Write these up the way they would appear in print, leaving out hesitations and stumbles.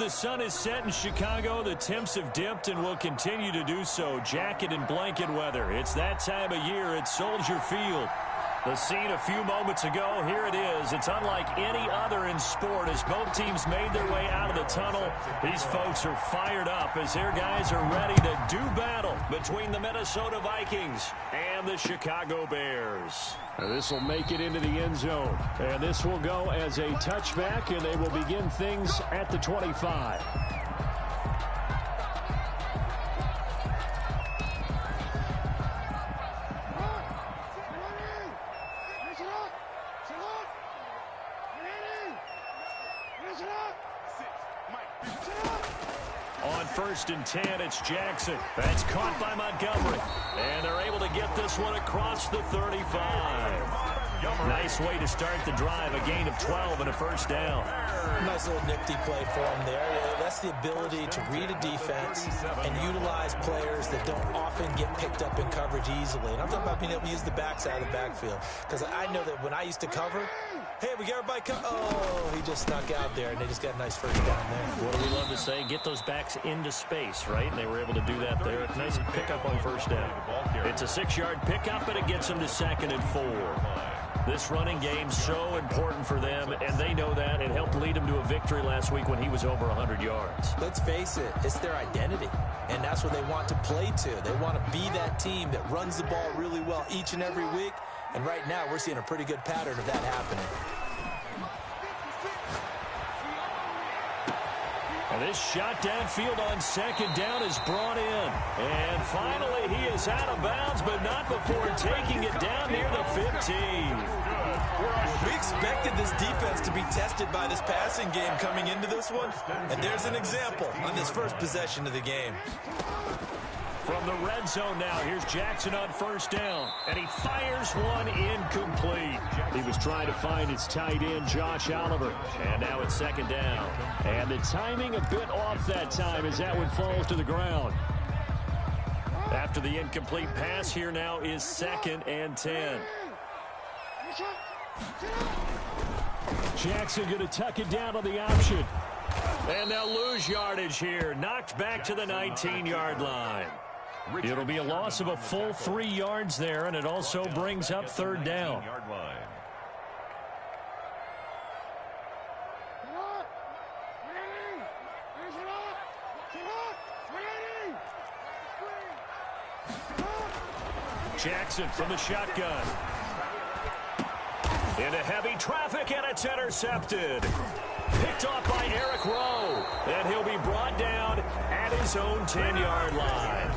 The sun is set in Chicago. The temps have dipped and will continue to do so. Jacket and blanket weather. It's that time of year at Soldier Field. The scene a few moments ago, here it is. It's unlike any other in sport as both teams made their way out of the tunnel. These folks are fired up as their guys are ready to do battle between the Minnesota Vikings and the Chicago Bears. This will make it into the end zone. And this will go as a touchback, and they will begin things at the 25. On 1st and 10, it's Jackson. That's caught by Montgomery. And they're able to get this one across the 35. Nice way to start the drive. A gain of 12 and a first down. Nice little nifty play for him there. That's the ability to read a defense and utilize players that don't often get picked up in coverage easily. And I'm talking about being able to use the backside of the backfield. Because I know that when I used to cover, hey, we got everybody oh, he just snuck out there, and they just got a nice first down there. What do we love to say? Get those backs into space, right? And they were able to do that there. Nice pickup on first down. It's a 6-yard pickup, and it gets them to 2nd and 4. This running game so important for them, and they know that. It helped lead them to a victory last week when he was over 100 yards. Let's face it, it's their identity, and that's what they want to play to. They want to be that team that runs the ball really well each and every week, and right now we're seeing a pretty good pattern of that happening. And this shot downfield on 2nd down is brought in. And finally, he is out of bounds, but not before taking it down near the 15. We expected this defense to be tested by this passing game coming into this one. And there's an example on this first possession of the game. From the red zone now, here's Jackson on 1st down. And he fires one incomplete. He was trying to find his tight end, Josh Oliver. And now it's 2nd down. And the timing a bit off that time as that one falls to the ground. After the incomplete pass, here now is 2nd and 10. Jackson going to tuck it down on the option. And they'll lose yardage here. Knocked back to the 19-yard line. It'll be a loss of a full 3 yards there, and it also brings up 3rd down. Jackson from the shotgun. Into heavy traffic, and it's intercepted. Picked off by Eric Rowe. And he'll be brought down at his own 10-yard line.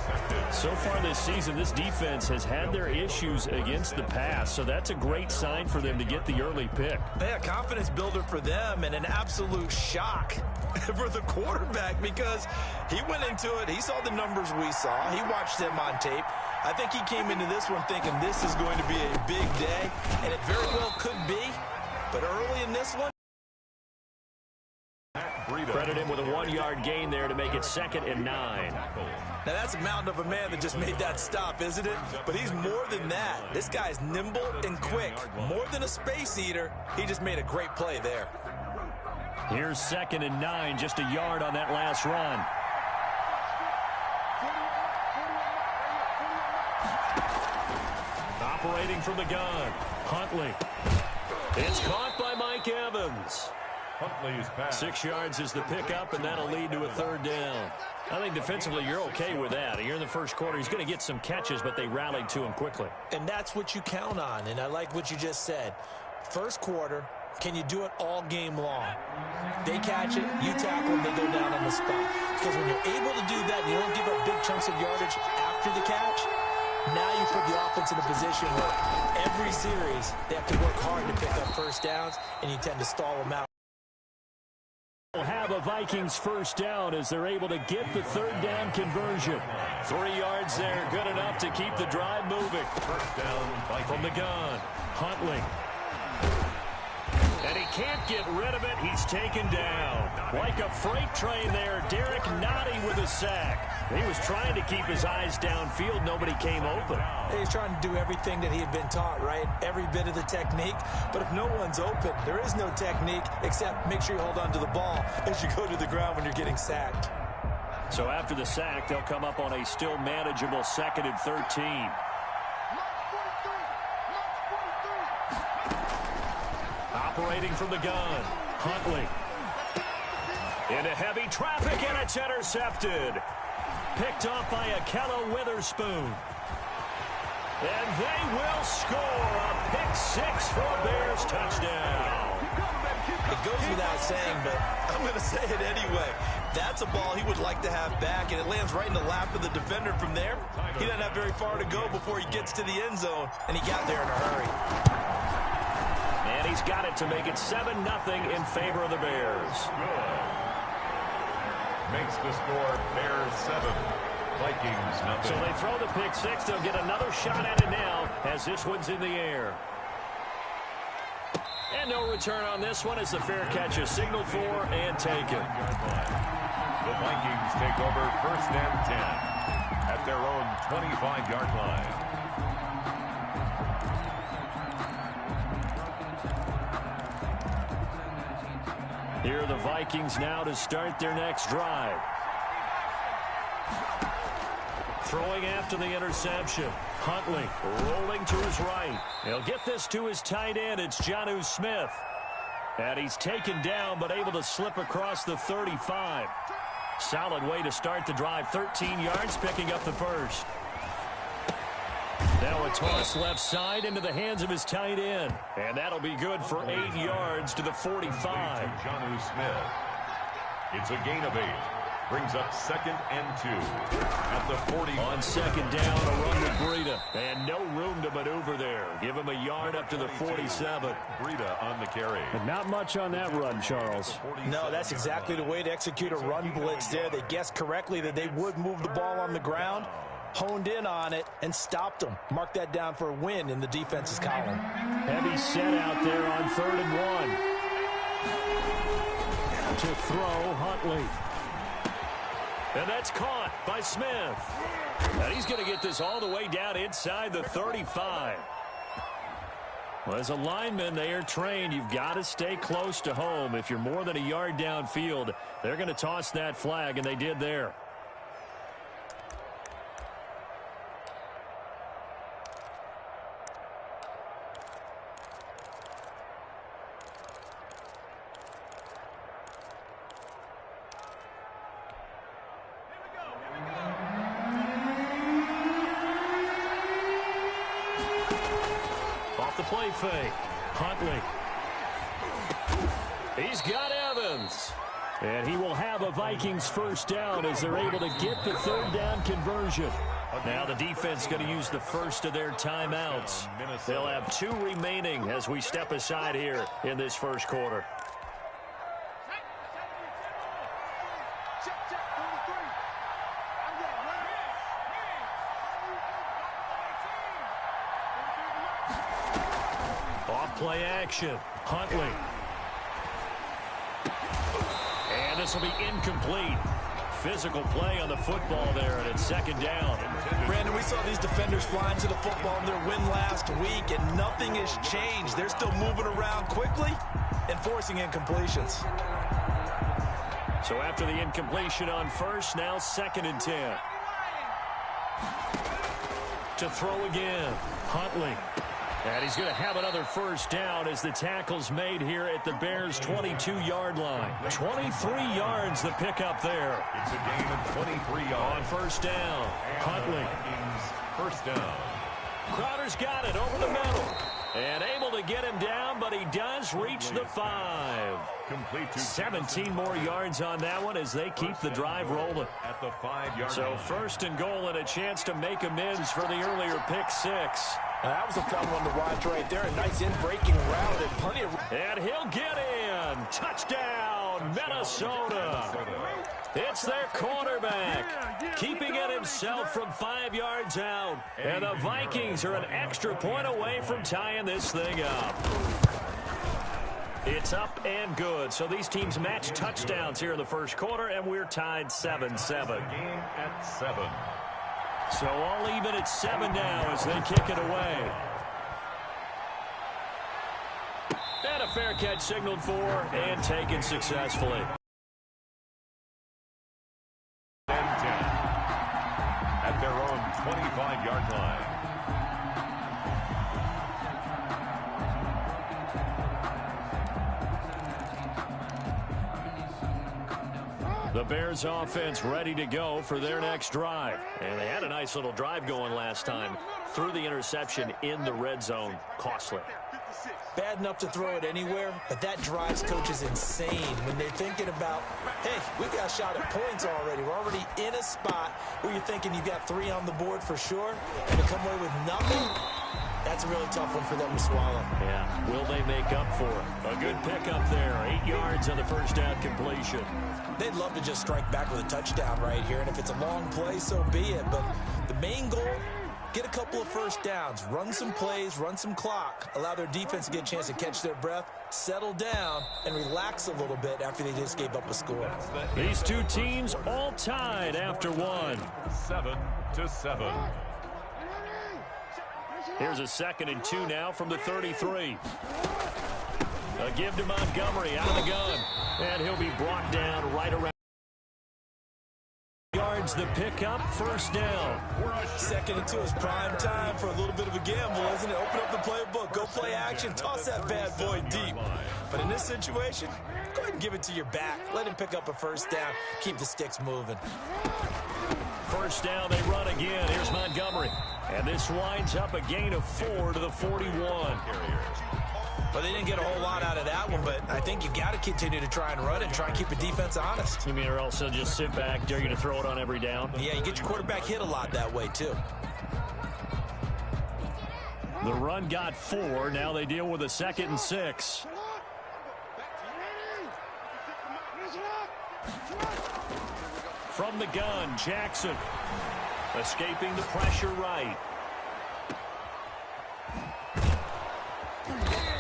So far this season, this defense has had their issues against the pass, so that's a great sign for them to get the early pick. Yeah, confidence builder for them and an absolute shock for the quarterback because he went into it. He saw the numbers we saw. He watched them on tape. I think he came into this one thinking this is going to be a big day, and it very well could be. But early in this one, credit him with a 1-yard gain there to make it 2nd and 9. Now that's a mountain of a man that just made that stop, isn't it? But he's more than that. This guy's nimble and quick. More than a space eater, he just made a great play there. Here's 2nd and 9, just a yard on that last run. Operating from the gun, Huntley. It's caught by Mike Evans. 6 yards is the pickup, and that'll lead to a 3rd down. I think defensively you're okay with that. You're in the first quarter. He's going to get some catches, but they rallied to him quickly. And that's what you count on, and I like what you just said. First quarter, can you do it all game long? They catch it, you tackle them, they go down on the spot. Because when you're able to do that, you don't give up big chunks of yardage after the catch, now you put the offense in a position where every series they have to work hard to pick up first downs, and you tend to stall them out. Have a Vikings first down as they're able to get the 3rd down conversion. 3 yards there, good enough to keep the drive moving. First down from the gun, Huntley. And he can't get rid of it. He's taken down. Like a freight train there, Derek Nottie with a sack. He was trying to keep his eyes downfield. Nobody came open. He's trying to do everything that he had been taught, right? Every bit of the technique. But if no one's open, there is no technique except make sure you hold on to the ball as you go to the ground when you're getting sacked. So after the sack, they'll come up on a still manageable 2nd and 13. Operating from the gun, Huntley. Into heavy traffic, and it's intercepted. Picked off by Ahkello Witherspoon. And they will score a pick-6 for a Bears touchdown. It goes without saying, but I'm going to say it anyway. That's a ball he would like to have back, and it lands right in the lap of the defender from there. He doesn't have very far to go before he gets to the end zone, and he got there in a hurry. And he's got it to make it 7-0 in favor of the Bears. Good. Makes the score Bears 7, Vikings nothing. So they throw the pick-6. They'll get another shot at it now as this one's in the air. And no return on this one as the fair catch is signaled for and taken. The Vikings take over 1st and 10 at their own 25-yard line. Here are the Vikings now to start their next drive. Throwing after the interception. Huntley rolling to his right. He'll get this to his tight end. It's Jonnu Smith. And he's taken down but able to slip across the 35. Solid way to start the drive. 13 yards, picking up the first. Now a toss left side into the hands of his tight end. And that'll be good for 8 yards to the 45. Jonnu Smith. It's a gain of 8. Brings up 2nd and 2 at the 40. On 2nd down, a run with Breida. And no room to maneuver there. Give him a yard up to the 47. Breida on the carry. But not much on that run, Charles. No, that's exactly the way to execute a run blitz there. They guessed correctly that they would move the ball on the ground, honed in on it, and stopped them. Mark that down for a win in the defense's column. Heavy set out there on 3rd and 1. To throw, Huntley. And that's caught by Smith. And he's going to get this all the way down inside the 35. Well, as a lineman, they are trained. You've got to stay close to home. If you're more than a yard downfield, they're going to toss that flag, and they did there. Play fake. Huntley. He's got Evans. And he will have a Vikings first down as they're able to get the 3rd down conversion. Now the defense going to use the first of their timeouts. They'll have 2 remaining as we step aside here in this first quarter. Play action. Huntley. And this will be incomplete. Physical play on the football there, and it's 2nd down. Brandon, we saw these defenders flying to the football in their win last week, and nothing has changed. They're still moving around quickly and forcing incompletions. So after the incompletion on first, now 2nd and 10. To throw again. Huntley. And he's going to have another first down as the tackle's made here at the Bears' 22-yard line. 23 yards the pickup there. It's a gain of 23 On yards. first down, Huntley. First down. Crowder's got it over the middle. And able to get him down, but he does reach the 5. Complete to 17 more yards on that one as they keep the drive rolling. At the 5-yard So line. 1st and goal and a chance to make amends for the earlier pick 6. That was a fun one to watch right there. A nice in-breaking route and plenty of... And he'll get in. Touchdown, Minnesota. It's their quarterback, keeping it himself from 5 yards out. And the Vikings are an extra point away from tying this thing up. It's up and good. So these teams match touchdowns here in the first quarter, and we're tied 7-7. Game at 7. So all even at 7 now as they kick it away. And a fair catch signaled for and taken successfully. 10-10 at their own 25-yard line. The Bears offense ready to go for their next drive. And they had a nice little drive going last time. Threw the interception in the red zone. Costly. Bad enough to throw it anywhere, but that drives coaches insane when they're thinking about, hey, we got a shot at points already. We're already in a spot where you're thinking you got 3 on the board for sure, and to come away with nothing, that's a really tough one for them to swallow. Yeah, will they make up for it? A good pickup there, 8 yards on the first down completion. They'd love to just strike back with a touchdown right here, and if it's a long play, so be it. But the main goal, get a couple of first downs, run some plays, run some clock, allow their defense to get a chance to catch their breath, settle down, and relax a little bit after they just gave up a score. These two teams all tied after one. 7-7. Here's a 2nd and 2 now from the 33. A give to Montgomery out of the gun. And he'll be brought down right around. Yards the pickup, first down. 2nd and 2 is prime time for a little bit of a gamble, isn't it? Open up the playbook, go play action, toss that bad boy deep. But in this situation, go ahead and give it to your back. Let him pick up a first down. Keep the sticks moving. First down, they run again. Here's Montgomery. And this winds up a gain of 4 to the 41. Well, they didn't get a whole lot out of that one, but I think you got to continue to try and run it and try and keep the defense honest. You mean or else they'll just sit back, dare you to throw it on every down? Yeah, you get your quarterback hit a lot that way, too. The run got 4. Now they deal with a 2nd and 6. From the gun, Jackson. Escaping the pressure right.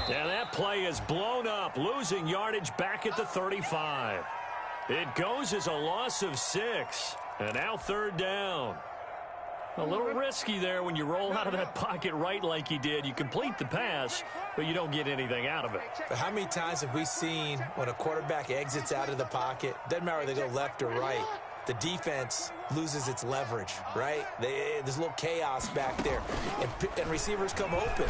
And that play is blown up, losing yardage back at the 35. It goes as a loss of 6. And now 3rd down. A little risky there when you roll out of that pocket right like you did. You complete the pass, but you don't get anything out of it. But how many times have we seen when a quarterback exits out of the pocket, doesn't matter whether they go left or right, the defense loses its leverage, right? There's a little chaos back there, and receivers come open.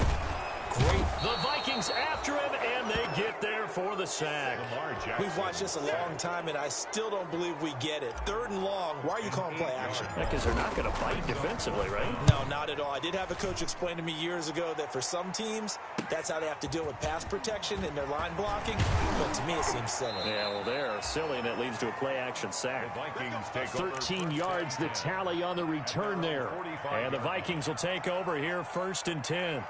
Great. The Vikings after him, and they get there for the sack. We've watched this a long time, and I still don't believe we get it. 3rd and long. Why are you calling play action? Because they're not going to bite defensively, right? No, not at all. I did have a coach explain to me years ago that for some teams, that's how they have to deal with pass protection and their line blocking. But to me, it seems silly. Yeah, well, they're silly, and it leads to a play action sack. 13 yards, the tally on the return there. And the Vikings will take over here, 1st and 10.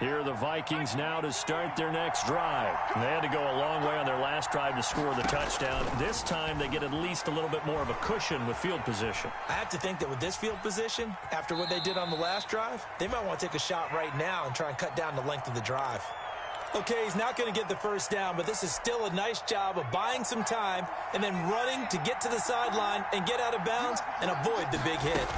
Here are the Vikings now to start their next drive. They had to go a long way on their last drive to score the touchdown. This time they get at least a little bit more of a cushion with field position. I have to think that with this field position, after what they did on the last drive, they might want to take a shot right now and try and cut down the length of the drive. Okay, he's not going to get the first down, but this is still a nice job of buying some time and then running to get to the sideline and get out of bounds and avoid the big hit.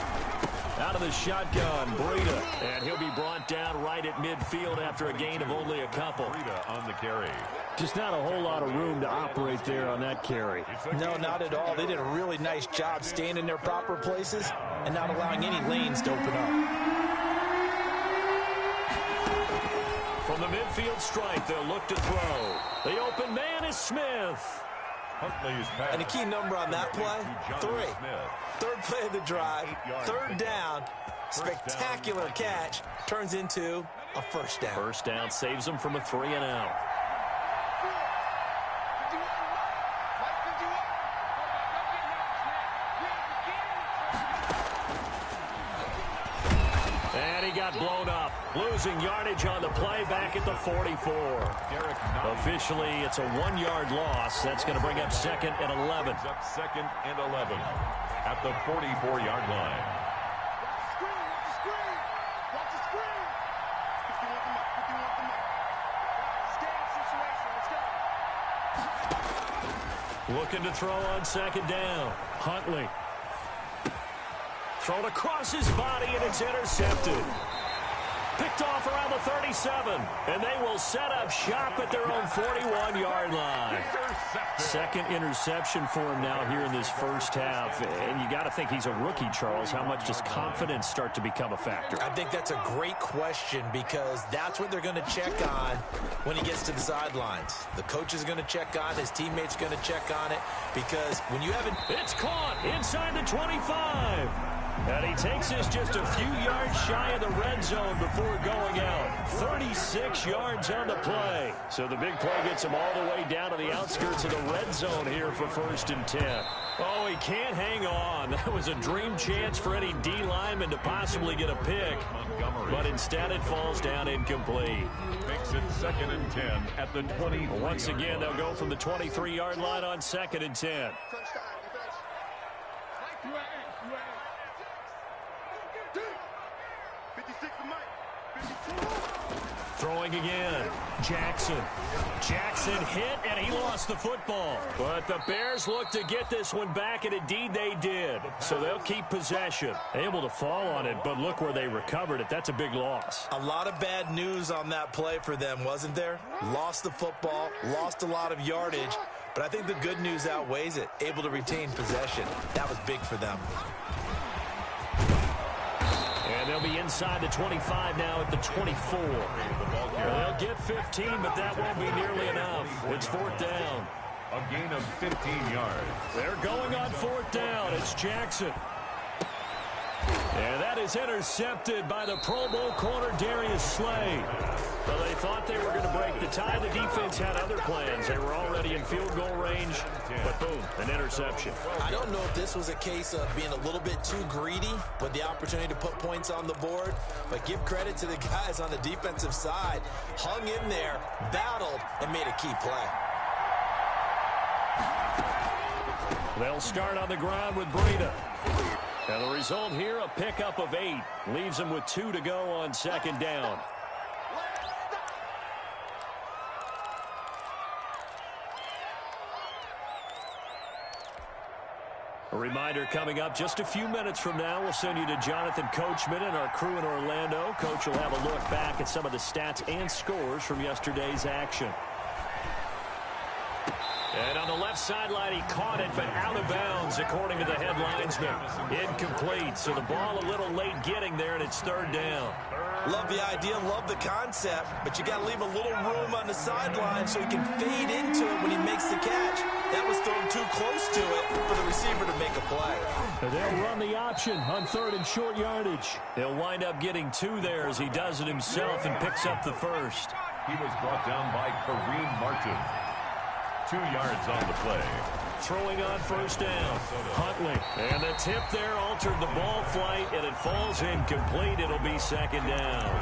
Out of the shotgun, Breida, and he'll be brought down right at midfield after a gain of only a couple. Breida on the carry. Just not a whole lot of room to operate there on that carry. No, not at all. They did a really nice job staying in their proper places and not allowing any lanes to open up. From the midfield strike, they'll look to throw. The open man is Smith. And a key number on that play, 3. 3rd play of the drive, 3rd down, spectacular catch, turns into a first down. First down saves them from a 3 and out. And he got blown up, losing yardage on the play back at the 44. Officially, it's a 1-yard loss. That's going to bring up 2nd and 11. Up 2nd and 11 at the 44-yard line. Looking to throw on second down. Huntley. Thrown across his body, and it's intercepted. Picked off around the 37, and they will set up shop at their own 41-yard line. Second interception for him now here in this first half. And you got to think he's a rookie, Charles. How much does confidence start to become a factor? I think that's a great question because that's what they're going to check on when he gets to the sidelines. The coach is going to check on, his teammates going to check on it because when you haven't... It's caught inside the 25. And he takes this just a few yards shy of the red zone before going out. 36 yards on the play. So the big play gets him all the way down to the outskirts of the red zone here for 1st and 10. Oh, he can't hang on. That was a dream chance for any D lineman to possibly get a pick. But instead it falls down incomplete. Makes it 2nd and 10 at the 20. Once again, they'll go from the 23-yard line on 2nd and 10. Throwing again. Jackson. Jackson hit, and he lost the football. But the Bears look to get this one back, and indeed they did. So they'll keep possession. Able to fall on it, but look where they recovered it. That's a big loss. A lot of bad news on that play for them, wasn't there? Lost the football, lost a lot of yardage, but I think the good news outweighs it. Able to retain possession. That was big for them. And they'll be inside the 25 now at the 24. They'll get 15, but that won't be nearly enough. It's 4th down. A gain of 15 yards. They're going on 4th down. It's Jackson. And that is intercepted by the Pro Bowl corner, Darius Slay. Well, they thought they were going to break the tie. The defense had other plans. They were already in field goal range, but boom, an interception. I don't know if this was a case of being a little bit too greedy with the opportunity to put points on the board, but give credit to the guys on the defensive side. Hung in there, battled, and made a key play. They'll start on the ground with Breida. And the result here, a pickup of 8. Leaves them with 2 to go on 2nd down. A reminder coming up just a few minutes from now, we'll send you to Jonathan Coachman and our crew in Orlando. Coach will have a look back at some of the stats and scores from yesterday's action. And on the left sideline, he caught it, but out of bounds, according to the head linesman. Incomplete, so the ball a little late getting there, and it's 3rd down. Love the idea, love the concept, but you got to leave a little room on the sideline so he can fade into it when he makes the catch. That was thrown too close to it for the receiver to make a play. They'll run the option on 3rd and short yardage. He'll wind up getting 2 there as he does it himself and picks up the first. He was brought down by Kareem Martin. 2 yards on the play. Throwing on 1st down. Huntley. And the tip there altered the ball flight, and it falls incomplete. It'll be 2nd down.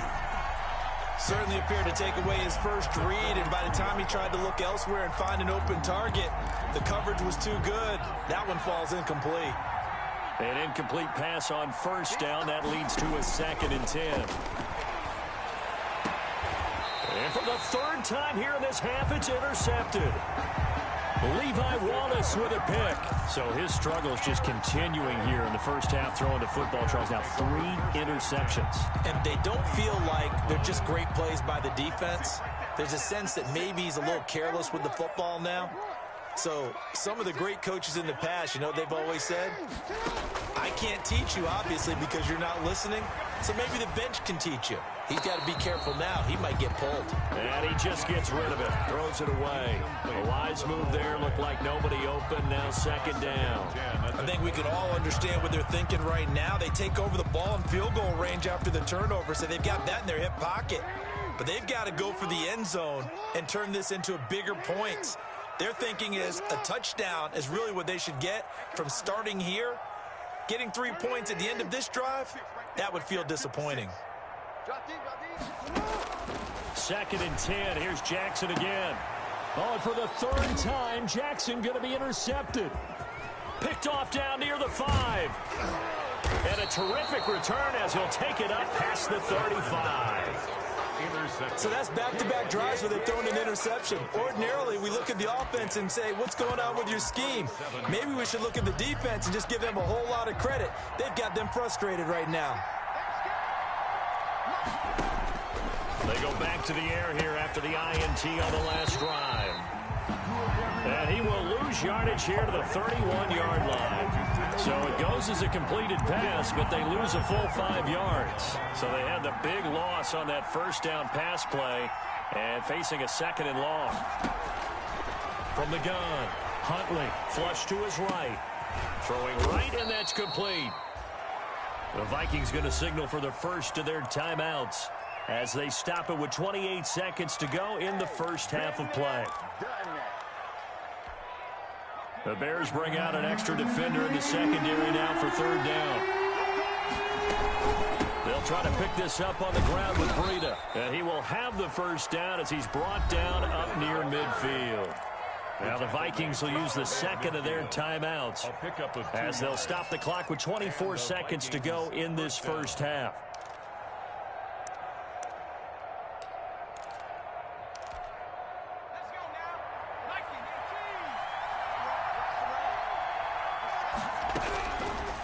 Certainly appeared to take away his first read, and by the time he tried to look elsewhere and find an open target, the coverage was too good. That one falls incomplete. An incomplete pass on 1st down. That leads to a 2nd and 10. And for the 3rd time here in this half, it's intercepted. Levi Wallace with a pick. So his struggles just continuing here in the first half, throwing the football. Charles, now 3 interceptions. And they don't feel like they're just great plays by the defense. There's a sense that maybe he's a little careless with the football now. So some of the great coaches in the past, you know, they've always said, I can't teach you, obviously, because you're not listening. So maybe the bench can teach you. He's got to be careful now. He might get pulled. And he just gets rid of it. Throws it away. A wise move there. Looked like nobody open. Now 2nd down. I think we can all understand what they're thinking right now. They take over the ball in field goal range after the turnover, so they've got that in their hip pocket. But they've got to go for the end zone and turn this into bigger points. Their thinking is a touchdown is really what they should get from starting here. Getting 3 points at the end of this drive, that would feel disappointing. 2nd and 10. Here's Jackson again. Oh, and for the 3rd time, Jackson going to be intercepted. Picked off down near the 5. And a terrific return as he'll take it up past the 35. interception. So that's back-to-back drives where they've thrown an interception. Ordinarily, we look at the offense and say, what's going on with your scheme? Maybe we should look at the defense and just give them a whole lot of credit. They've got them frustrated right now. They go back to the air here after the INT on the last drive. And he will lose yardage here to the 31-yard line. So it goes as a completed pass, but they lose a full 5 yards. So they had the big loss on that first down pass play and facing a 2nd and long. From the gun, Huntley flush to his right. Throwing right, and that's complete. The Vikings going to signal for the first of their timeouts as they stop it with 28 seconds to go in the first half of play. The Bears bring out an extra defender in the secondary now for 3rd down. They'll try to pick this up on the ground with Breida. And he will have the first down as he's brought down up near midfield. Now the Vikings will use the 2nd of their timeouts as they'll stop the clock with 24 seconds to go in this first half.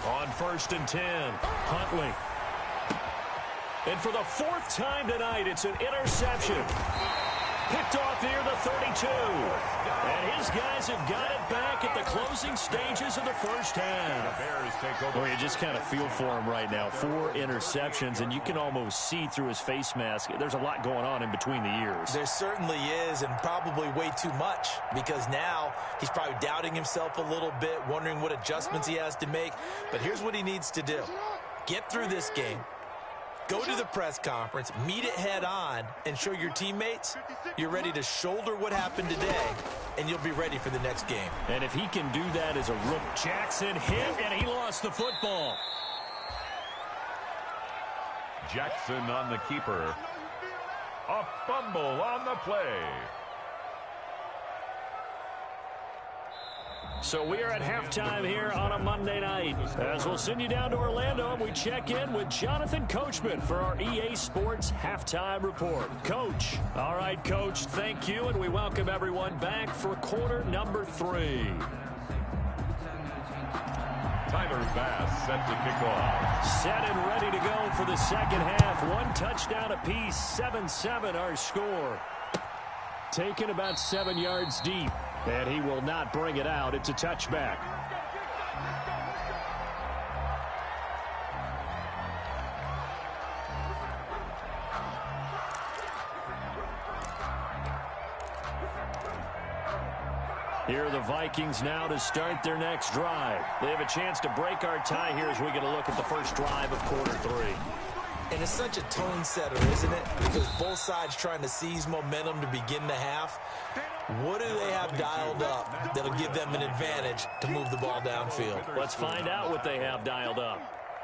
On 1st and 10, Huntley. And for the 4th time tonight, it's an interception. Picked off near the 32. And his guys have got it back at the closing stages of the first half. Well, you just kind of feel for him right now. 4 interceptions, and you can almost see through his face mask. There's a lot going on in between the ears. There certainly is, and probably way too much, because now he's probably doubting himself a little bit, wondering what adjustments he has to make. But here's what he needs to do. Get through this game. Go to the press conference, meet it head on, and show your teammates you're ready to shoulder what happened today, and you'll be ready for the next game. And if he can do that as a rookie, Jackson hit, and he lost the football. Jackson on the keeper. A fumble on the play. So we are at halftime here on a Monday night. As we'll send you down to Orlando, and we check in with Jonathan Coachman for our EA Sports Halftime Report. Coach. All right, Coach, thank you, and we welcome everyone back for quarter number 3. Tyler Bass set to kick off. Set and ready to go for the second half. 1 touchdown apiece, 7-7 our score. Taken about 7 yards deep. And he will not bring it out. It's a touchback. Here are the Vikings now to start their next drive. They have a chance to break our tie here as we get a look at the first drive of quarter 3. And it's such a tone setter, isn't it? Because both sides trying to seize momentum to begin the half. What do they have dialed up that'll give them an advantage to move the ball downfield? Let's find out what they have dialed up.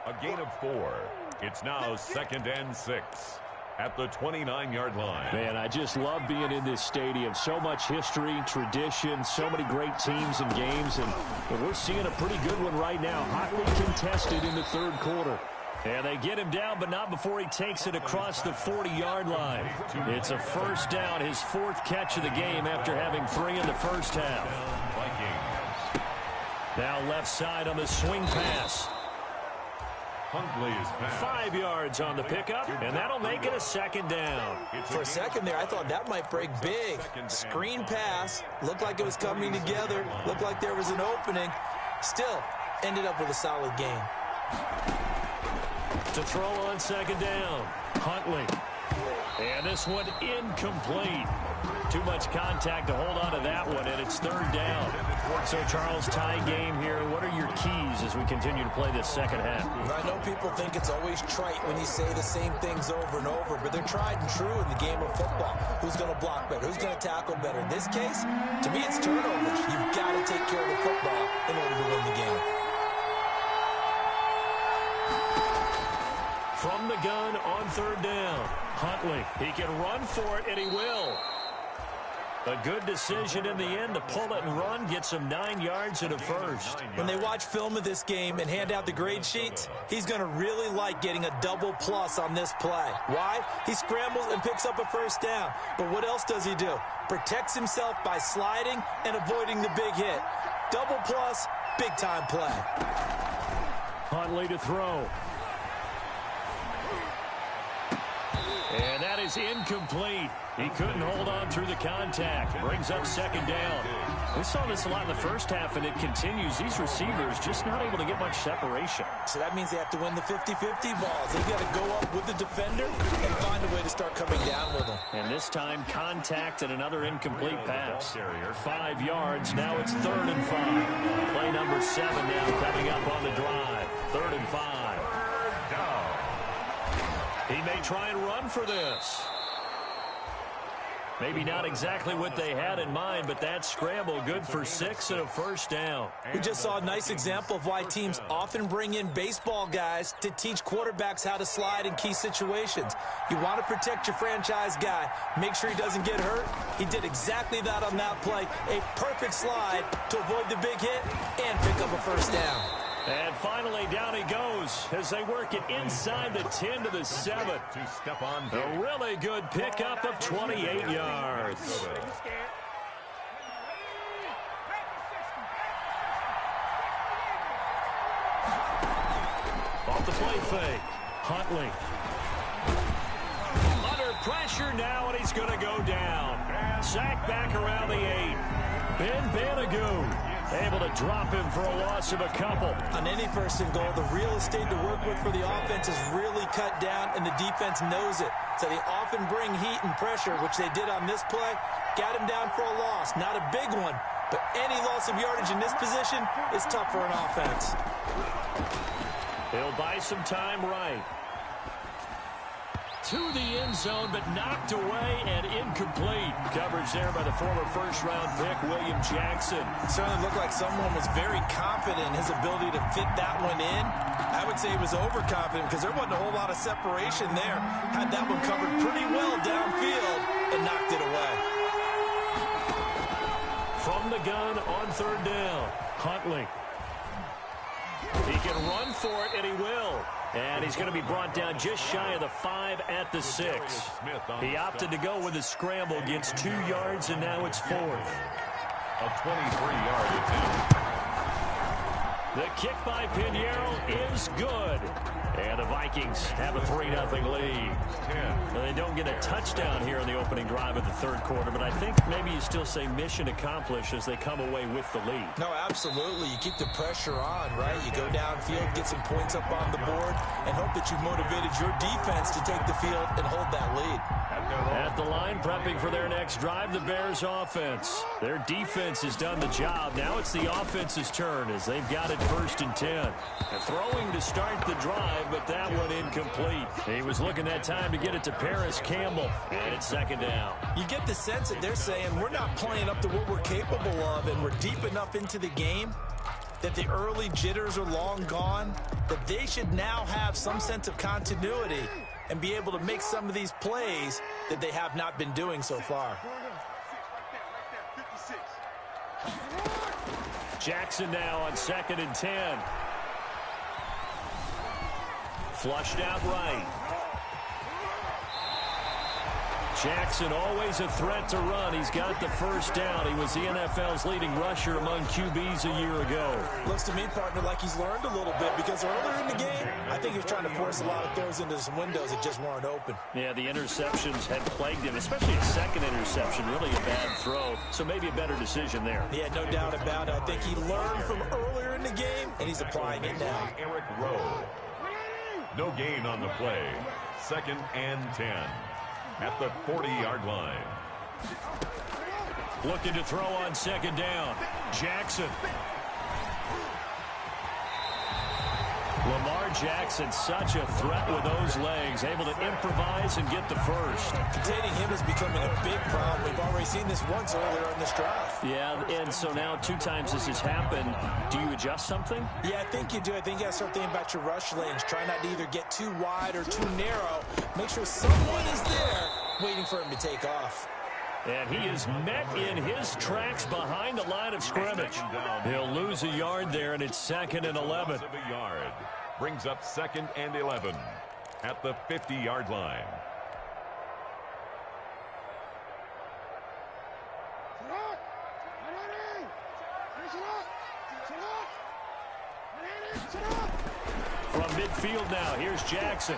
A gain of 4. It's now 2nd and 6 at the 29-yard line. Man, I just love being in this stadium. So much history, tradition, so many great teams and games. And we're seeing a pretty good one right now. Hotly contested in the 3rd quarter. And they get him down, but not before he takes it across the 40-yard line. It's a first down, his 4th catch of the game after having 3 in the first half. Now left side on the swing pass. 5 yards on the pickup, and that'll make it a 2nd down. For a second there, I thought that might break big. Screen pass, looked like it was coming together, looked like there was an opening. Still, ended up with a solid gain. To throw on 2nd down, Huntley. And this one incomplete. Too much contact to hold on to that one, and it's 3rd down. So, Charles, tie game here. What are your keys as we continue to play this second half? I know people think it's always trite when you say the same things over and over, but they're tried and true in the game of football. Who's going to block better? Who's going to tackle better? In this case, to me, it's turnovers. You've got to take care of the football in order to win the game. From the gun on 3rd down, Huntley. He can run for it, and he will. A good decision in the end to pull it and run, get some 9 yards and a first. When they watch film of this game and hand out the grade sheets, he's going to really like getting a double plus on this play. Why? He scrambles and picks up a first down. But what else does he do? Protects himself by sliding and avoiding the big hit. Double plus, big-time play. Huntley to throw. And that is incomplete. He couldn't hold on through the contact. Brings up second down. We saw this a lot in the first half, and it continues. These receivers just not able to get much separation. So that means they have to win the 50-50 balls. They've got to go up with the defender and find a way to start coming down with them. And this time, contact and another incomplete pass. 5 yards. Now it's 3rd and 5. Play number 7 now coming up on the drive. 3rd and 5. He may try and run for this. Maybe not exactly what they had in mind, but that scramble good for 6 and a first down. We just saw a nice example of why teams often bring in baseball guys to teach quarterbacks how to slide in key situations. You want to protect your franchise guy. Make sure he doesn't get hurt. He did exactly that on that play. A perfect slide to avoid the big hit and pick up a first down. And finally, down he goes as they work it inside the 10 to the 7. To step on. A really good pickup of 28 yards. Off the play fake. Huntley. Under pressure now, and he's going to go down. Sacked back around the 8. Ben Banogu able to drop him for a loss of a couple. On any 1st and goal, the real estate to work with for the offense is really cut down, and the defense knows it. So they often bring heat and pressure, which they did on this play. Got him down for a loss. Not a big one, but any loss of yardage in this position is tough for an offense. He'll buy some time right. To the end zone, but knocked away and incomplete. Coverage there by the former first-round pick, William Jackson. Certainly looked like someone was very confident in his ability to fit that one in. I would say he was overconfident because there wasn't a whole lot of separation there. Had that one covered pretty well downfield and knocked it away. From the gun on 3rd down, Huntley. He can run for it, and he will. And he's going to be brought down just shy of the 5 at the 6. He opted to go with a scramble, gets 2 yards, and now it's 4th. A 23-yard attempt. The kick by Pinheiro is good. And the Vikings have a 3-0 lead. Well, they don't get a touchdown here in the opening drive of the 3rd quarter, but I think maybe you still say mission accomplished as they come away with the lead. No, absolutely. You keep the pressure on, right? You go downfield, get some points up on the board, and hope that you've motivated your defense to take the field and hold that lead. At the line, prepping for their next drive, the Bears offense. Their defense has done the job. Now it's the offense's turn as they've got it 1st and 10. And throwing to start the drive, but that one incomplete. He was looking that time to get it to Paris Campbell. And it's 2nd down. You get the sense that they're saying we're not playing up to what we're capable of, and we're deep enough into the game that the early jitters are long gone, that they should now have some sense of continuity and be able to make some of these plays that they have not been doing so far. Jackson now on 2nd and 10. Flushed out right. Jackson always a threat to run. He's got the first down. He was the NFL's leading rusher among QBs a year ago. Looks to me, partner, like he's learned a little bit because earlier in the game, I think he was trying to force a lot of throws into some windows that just weren't open. Yeah, the interceptions had plagued him, especially his 2nd interception. Really a bad throw, so maybe a better decision there. Yeah, no doubt about it. I think he learned from earlier in the game, and he's applying it now. Eric Rowe. No gain on the play. 2nd and 10. At the 40-yard line. Looking to throw on 2nd down. Jackson. Lamar Jackson, such a threat with those legs, able to improvise and get the first. Containing him is becoming a big problem. We've already seen this once earlier in this drive. Yeah, and so now 2 times this has happened. Do you adjust something? Yeah, I think you do. I think you got to start thinking about your rush lanes. Try not to either get too wide or too narrow. Make sure someone is there waiting for him to take off. And he is met in his tracks behind the line of scrimmage. He'll lose a yard there, and it's 2nd and 11. A yard. Brings up 2nd and 11 at the 50-yard line. From midfield now, here's Jackson.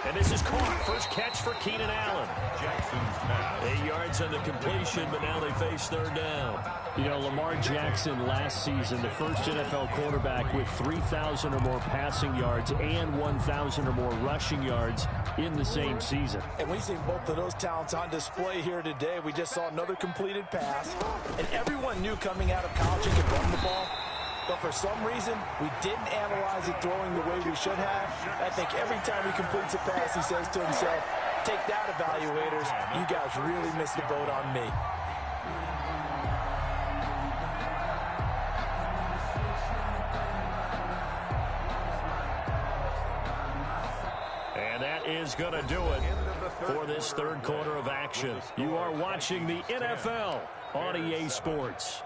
And this is caught. First catch for Keenan Allen. Jackson's pass. 8 yards on the completion, but now they face 3rd down. You know, Lamar Jackson last season, the first NFL quarterback with 3,000 or more passing yards and 1,000 or more rushing yards in the same season. And we've seen both of those talents on display here today. We just saw another completed pass. And everyone knew coming out of college he could run the ball. But for some reason, we didn't analyze it throwing the way we should have. I think every time he completes a pass, he says to himself, take that, evaluators. You guys really missed the boat on me. And that is going to do it for this 3rd quarter of action. You are watching the NFL on EA Sports.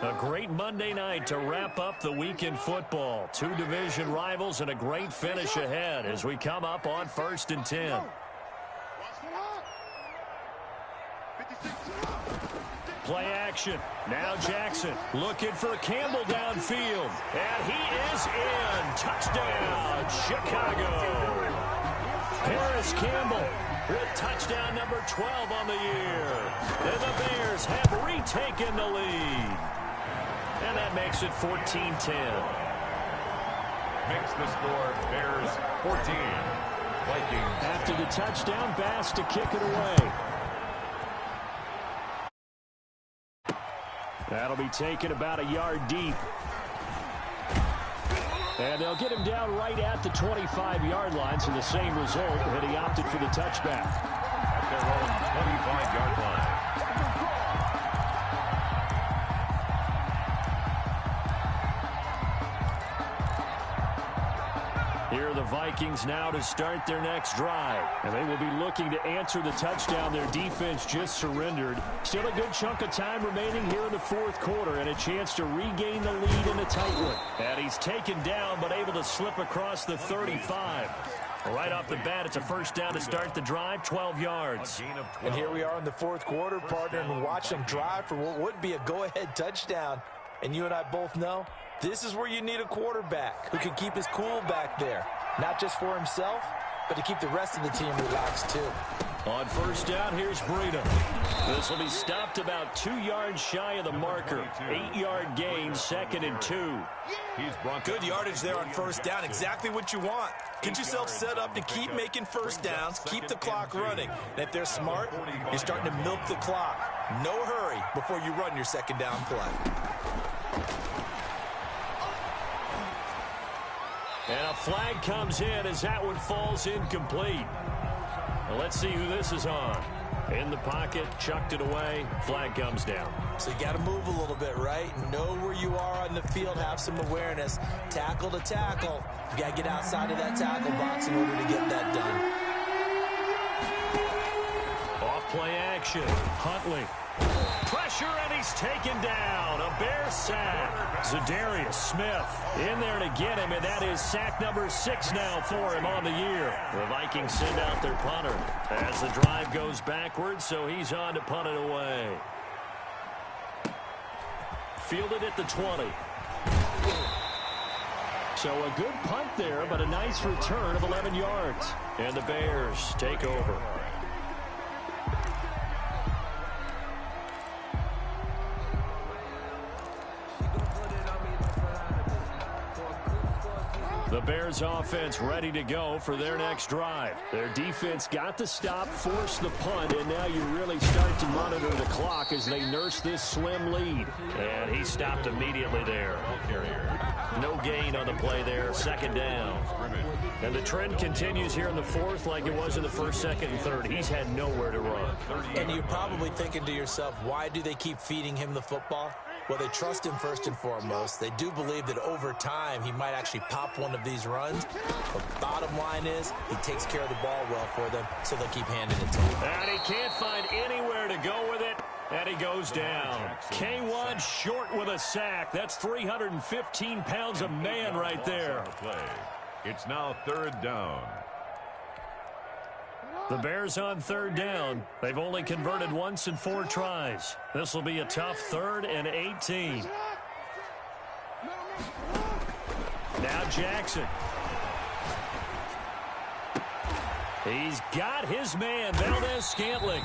A great Monday night to wrap up the week in football. 2 division rivals and a great finish ahead as we come up on 1st and 10. Play action. Now Jackson looking for Campbell downfield. And he is in. Touchdown, Chicago. Paris Campbell with touchdown number 12 on the year. And the Bears have retaken the lead. And that makes it 14-10. Makes the score Bears 14. Vikings. After the touchdown, Bass to kick it away. That'll be taken about a yard deep. And they'll get him down right at the 25-yard line, so the same result, and he opted for the touchback. At their own 25-yard line. Here are the Vikings now to start their next drive. And they will be looking to answer the touchdown their defense just surrendered. Still a good chunk of time remaining here in the 4th quarter and a chance to regain the lead in a tight one. And he's taken down but able to slip across the 35. Right off the bat, it's a 1st down to start the drive, 12 yards. And here we are in the 4th quarter, partner, and watch them drive for what would be a go-ahead touchdown. And you and I both know this is where you need a quarterback who can keep his cool back there. Not just for himself, but to keep the rest of the team relaxed too. On 1st down, here's Breida. This will be stopped about 2 yards shy of the marker. 8-yard gain, 2nd and 2. Good yardage there on 1st down. Exactly what you want. Get yourself set up to keep making 1st downs, keep the clock running. And if they're smart, you're starting to milk the clock. No hurry before you run your 2nd down play. And a flag comes in as that one falls incomplete. Well, let's see who this is on. In the pocket, chucked it away, flag comes down. So you got to move a little bit, right? Know where you are on the field, have some awareness. Tackle to tackle. You got to get outside of that tackle box in order to get that done. Off play action. Huntley. Pressure, and he's taken down. A Bear sack. Zadarius Smith in there to get him, and that is sack number 6 now for him on the year. The Vikings send out their punter as the drive goes backwards, so he's on to punt it away. Fielded at the 20. So a good punt there, but a nice return of 11 yards. And the Bears take over. The Bears offense ready to go for their next drive. Their defense got the stop, forced the punt, and now you really start to monitor the clock as they nurse this slim lead. And he stopped immediately there. No gain on the play there, 2nd down. And the trend continues here in the 4th like it was in the 1st, 2nd, and 3rd. He's had nowhere to run. And you're probably thinking to yourself, why do they keep feeding him the football? Well, they trust him first and foremost. They do believe that over time he might actually pop one of these runs. But bottom line is he takes care of the ball well for them, so they'll keep handing it to him. And he can't find anywhere to go with it, and he goes down. K1 short with a sack. That's 315 pounds of man right there. It's now 3rd down. The Bears on 3rd down. They've only converted once in 4 tries. This will be a tough 3rd and 18. Now Jackson. He's got his man, Valdes-Scantling.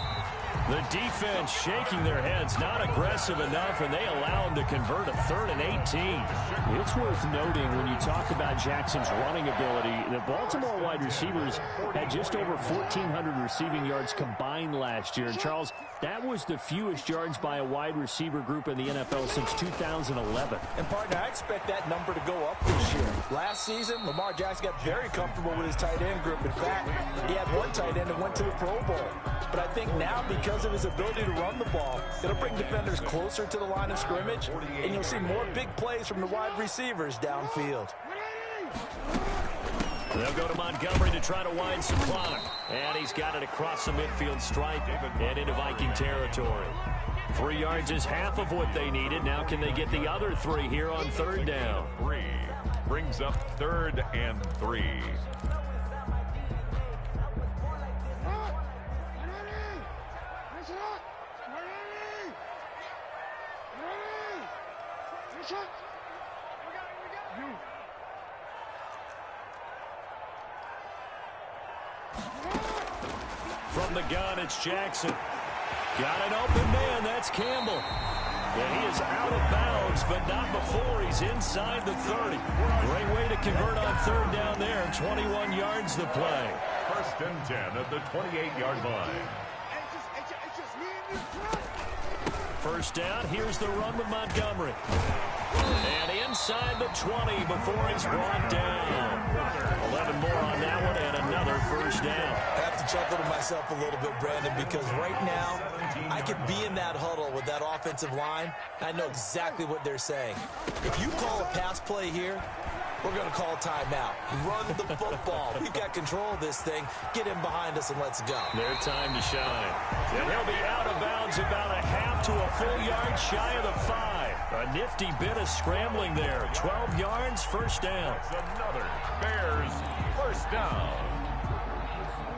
The defense shaking their heads, not aggressive enough, and they allow him to convert a 3rd and 18. It's worth noting when you talk about Jackson's running ability, the Baltimore wide receivers had just over 1,400 receiving yards combined last year. And Charles, that was the fewest yards by a wide receiver group in the NFL since 2011. And, partner, I expect that number to go up this year. Last season, Lamar Jackson got very comfortable with his tight end group. In fact, he had one tight end that went to the Pro Bowl. But I think now, because of his ability to run the ball, it'll bring defenders closer to the line of scrimmage, and you'll see more big plays from the wide receivers downfield. They'll go to Montgomery to try to wind some clock. And he's got it across the midfield stripe and into Viking territory. 3 yards is half of what they needed. Now can they get the other 3 here on 3rd down? 3 brings up 3rd and 3. From the gun, it's Jackson. Got an open man. That's Campbell. And he is out of bounds, but not before he's inside the 30. Great way to convert on 3rd down there. 21 yards the play. 1st and 10 at the 28-yard line. 1st down. Here's the run with Montgomery. And inside the 20 before it's brought down. 11 more on that one and another 1st down. I have to chuckle to myself a little bit, Brandon, because right now I could be in that huddle with that offensive line. I know exactly what they're saying. If you call a pass play here, we're going to call timeout. Run the football. We've got control of this thing. Get him behind us and let's go. Their time to shine. And he'll be out of bounds about a half to a full yard shy of the 5. A nifty bit of scrambling there. 12 yards, 1st down. It's another Bears 1st down.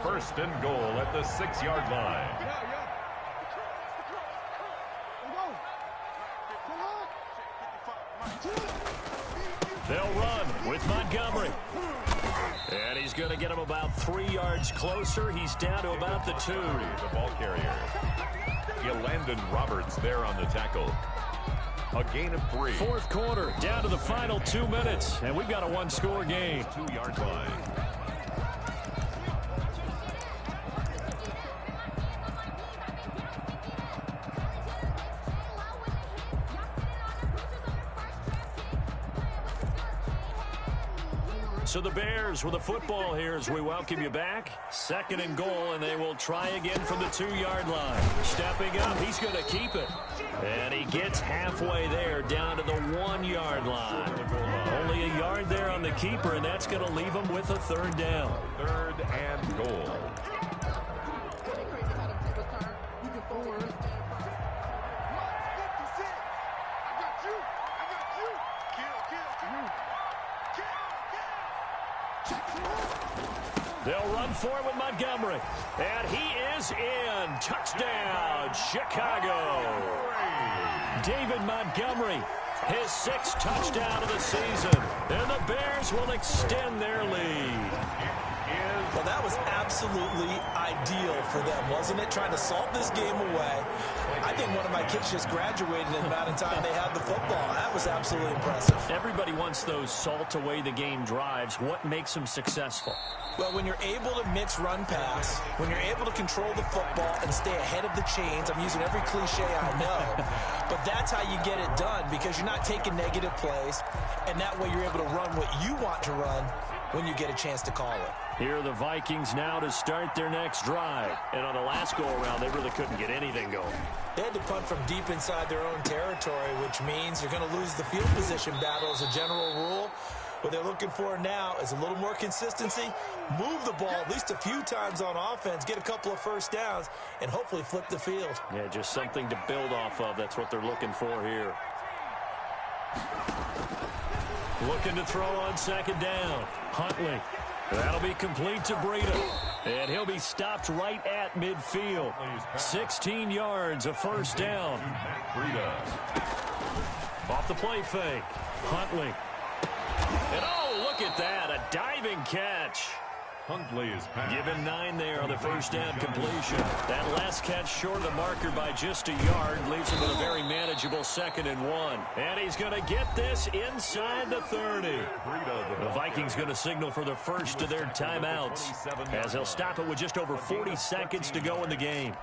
1st and goal at the 6-yard line. They'll run with Montgomery. And he's going to get him about 3 yards closer. He's down to about the 2. The ball carrier. Elandon Roberts there on the tackle. A gain of 3. 4th quarter, down to the final 2 minutes. And we've got a 1-score game. 2-yard line. So the Bears with a football here as we welcome you back. 2nd and goal, and they will try again from the 2-yard line. Stepping up, he's going to keep it. And he gets halfway there, down to the 1-yard line. Only a yard there on the keeper, and that's going to leave him with a 3rd down. 3rd and goal. They'll run for it with Montgomery. And he is in. Touchdown, Chicago. David Montgomery, his 6th touchdown of the season. And the Bears will extend their lead. Well, that was absolutely ideal for them, wasn't it? Trying to salt this game away. I think one of my kids just graduated in the amount of time they had the football. That was absolutely impressive. Everybody wants those salt away the game drives. What makes them successful? Well, when you're able to mix run-pass, when you're able to control the football and stay ahead of the chains, I'm using every cliche I know, but that's how you get it done because you're not taking negative plays, and that way you're able to run what you want to run when you get a chance to call it. Here are the Vikings now to start their next drive. And on the last go-around, they really couldn't get anything going. They had to punt from deep inside their own territory, which means you're going to lose the field position battle as a general rule. What they're looking for now is a little more consistency, move the ball at least a few times on offense, get a couple of first downs, and hopefully flip the field. Yeah, just something to build off of. That's what they're looking for here. Looking to throw on second down. Huntley. That'll be complete to Breida. And he'll be stopped right at midfield. 16 yards, a first down. Off the play fake. Huntley. And oh, look at that, a diving catch. Huntley is passed. Given 9 there on the first down completion. That last catch short of the marker by just a yard leaves him with a very manageable 2nd and 1. And he's going to get this inside the 30. The Vikings going to signal for the first of their timeouts as they'll stop it with just over 40 seconds to go in the game.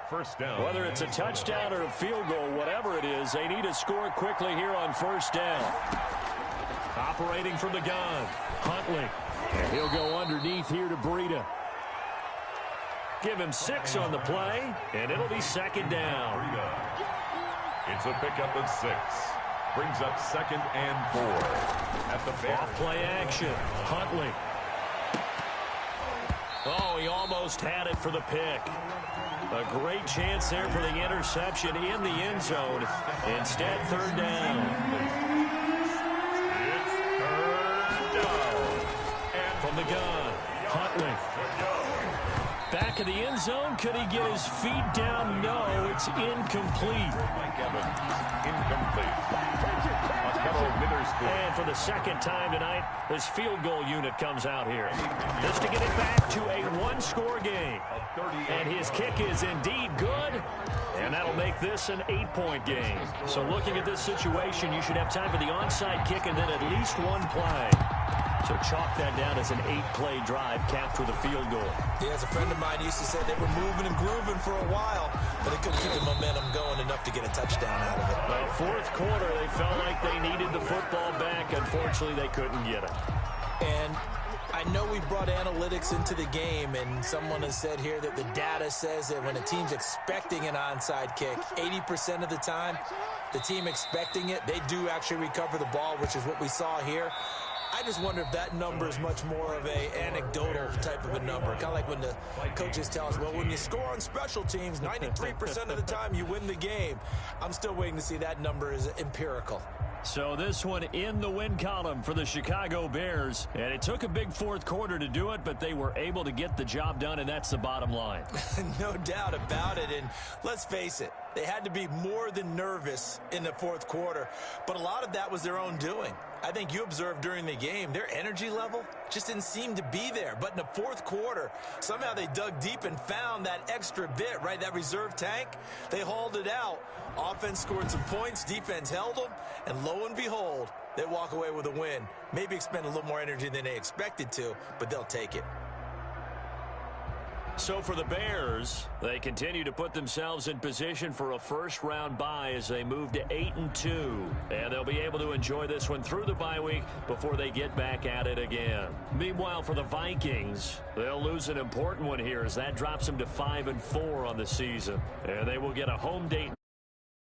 First down. Whether it's a touchdown or a field goal, whatever it is, they need to score quickly here on first down. Operating from the gun, Huntley. And he'll go underneath here to Breida. Give him 6 on the play, and it'll be second down. It's a pickup of 6. Brings up 2nd and 4. At the off play action, Huntley. Oh, he almost had it for the pick. A great chance there for the interception in the end zone. Instead, third down. From the gun, Huntley. Back of the end zone. Could he get his feet down? No, it's incomplete. Mike Evans, incomplete. And for the second time tonight, this field goal unit comes out here. This to get it back to a one-score game. And his kick is indeed good. And that'll make this an 8-point game. So looking at this situation, you should have time for the onside kick and then at least one play. So chalk that down as an 8-play drive capped with a field goal. Yeah, as a friend of mine used to say, they were moving and grooving for a while, but they couldn't keep the momentum going enough to get a touchdown out of it. Well, fourth quarter, they felt like they needed the football back. Unfortunately, they couldn't get it. And I know we brought analytics into the game, and someone has said here that the data says that when a team's expecting an onside kick, 80% of the time, the team expecting it, they do actually recover the ball, which is what we saw here. I just wonder if that number is much more of a anecdotal type of a number. Kind of like when the coaches tell us, well, when you score on special teams, 93% of the time you win the game. I'm still waiting to see that number is empirical. So this one in the win column for the Chicago Bears. And it took a big fourth quarter to do it, but they were able to get the job done, and that's the bottom line. No doubt about it. And let's face it, they had to be more than nervous in the fourth quarter. But a lot of that was their own doing. I think you observed during the game, their energy level just didn't seem to be there. But in the fourth quarter, somehow they dug deep and found that extra bit, right, that reserve tank. They hauled it out. Offense scored some points, defense held them, and lo and behold, they walk away with a win. Maybe expend a little more energy than they expected to, but they'll take it. So for the Bears, they continue to put themselves in position for a first-round bye as they move to 8-2. And they'll be able to enjoy this one through the bye week before they get back at it again. Meanwhile, for the Vikings, they'll lose an important one here as that drops them to 5-4 on the season. And they will get a home date